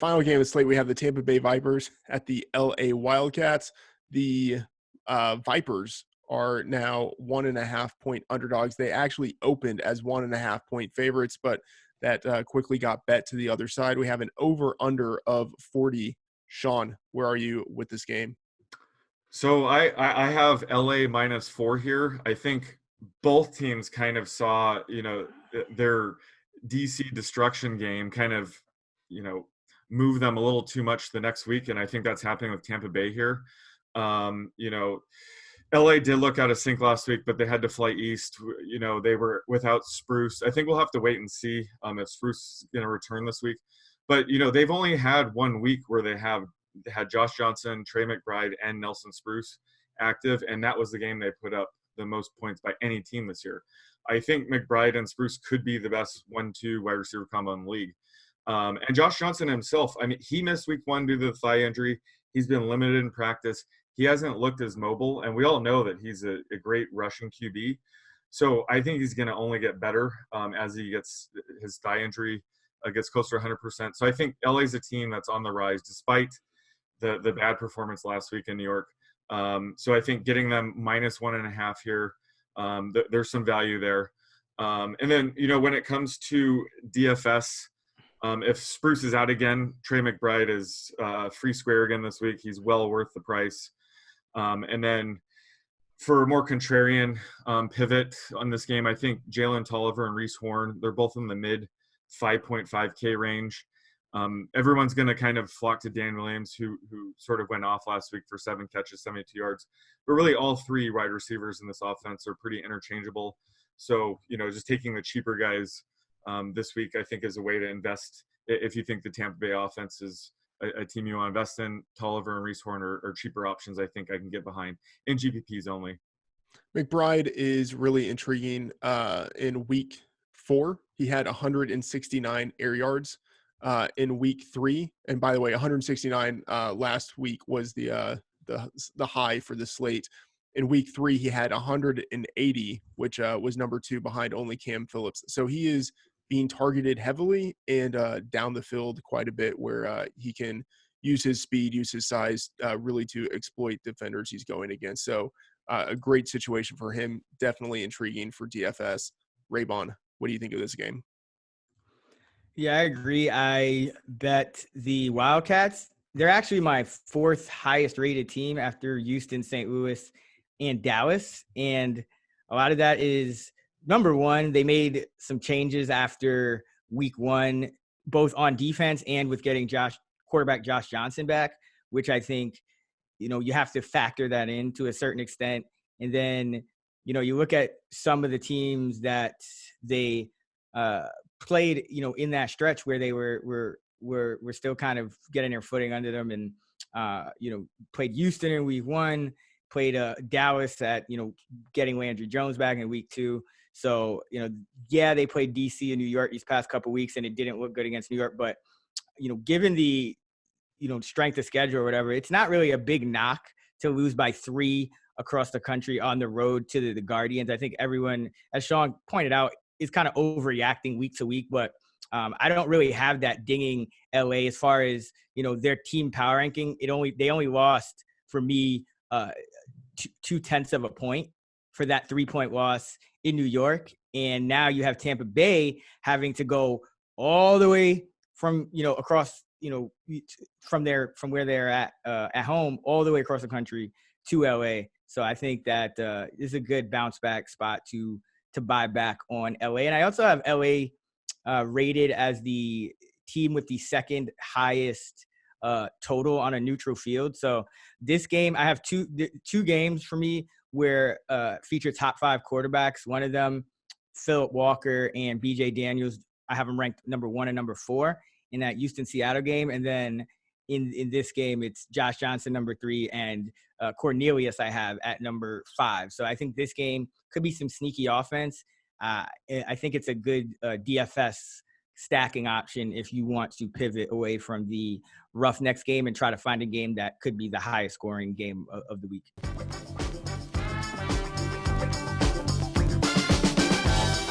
Final game of the slate, we have the Tampa Bay Vipers at the LA Wildcats. The Vipers are now 1.5-point underdogs. They actually opened as 1.5-point favorites, but that quickly got bet to the other side. We have an over-under of 40. Sean, where are you with this game? So I have LA -4 here. I think both teams kind of saw, their DC destruction game kind of, move them a little too much the next week. And I think that's happening with Tampa Bay here. LA did look out of sync last week, but they had to fly east. They were without Spruce. I think we'll have to wait and see if Spruce is going to return this week. But, they've only had 1 week where they had Josh Johnson, Trey McBride, and Nelson Spruce active, and that was the game they put up the most points by any team this year. I think McBride and Spruce could be the best 1-2 wide receiver combo in the league. And Josh Johnson himself, he missed week 1 due to the thigh injury. He's been limited in practice. He hasn't looked as mobile, and we all know that he's a great rushing QB. So I think he's going to only get better as he gets his thigh injury gets closer to 100%. So I think LA's a team that's on the rise despite the bad performance last week in New York. So I think getting them -1.5 here, there's some value there. And then, when it comes to DFS, if Spruce is out again, Trey McBride is free square again this week. He's well worth the price. And then for a more contrarian pivot on this game, I think Jalen Tolliver and Reese Horn, they're both in the mid 5.5K range. Everyone's going to kind of flock to Dan Williams, who sort of went off last week for 7 catches, 72 yards. But really all 3 wide receivers in this offense are pretty interchangeable. So, just taking the cheaper guys this week, I think, is a way to invest. If you think the Tampa Bay offense is a team you want to invest in, Tolliver and Reese Horn are cheaper options I think I can get behind in GPPs only. McBride is really intriguing. In week 4, he had 169 air yards. In week 3, and by the way, 169 last week was the high for the slate. In week 3, he had 180, which was number 2 behind only Cam Phillips. So he is being targeted heavily and down the field quite a bit, where he can use his speed, use his size, really to exploit defenders he's going against. So a great situation for him. Definitely intriguing for DFS. Raybon, what do you think of this game? Yeah, I agree. I bet the Wildcats. They're actually my 4th highest rated team after Houston, St. Louis, and Dallas. And a lot of that is, number one, they made some changes after week 1, both on defense and with getting quarterback Josh Johnson back, which I think, you have to factor that in to a certain extent. And then, you look at some of the teams that they played, in that stretch where they were still kind of getting their footing under them, and played Houston in week 1, played Dallas at getting Landry Jones back in week 2. So they played DC and New York these past couple weeks, and it didn't look good against New York. But given the strength of schedule or whatever, it's not really a big knock to lose by 3 across the country on the road to the Guardians. I think everyone, as Sean pointed out, is kind of overreacting week to week, but I don't really have that dinging LA as far as, their team power ranking. They only lost for me 0.2 of a point for that 3-point loss in New York. And now you have Tampa Bay having to go all the way from, across, from where they're at home, all the way across the country to LA. So I think that this is a good bounce back spot to buy back on LA. And I also have LA rated as the team with the 2nd highest total on a neutral field. So this game, I have two games for me where feature top 5 quarterbacks. One of them, Phillip Walker and BJ Daniels, I have them ranked number 1 and number 4 in that Houston-Seattle game. And then in this game, it's Josh Johnson, number 3, and Cornelius I have at number 5. So I think this game could be some sneaky offense. I think it's a good DFS stacking option if you want to pivot away from the Roughnecks game and try to find a game that could be the highest scoring game of the week.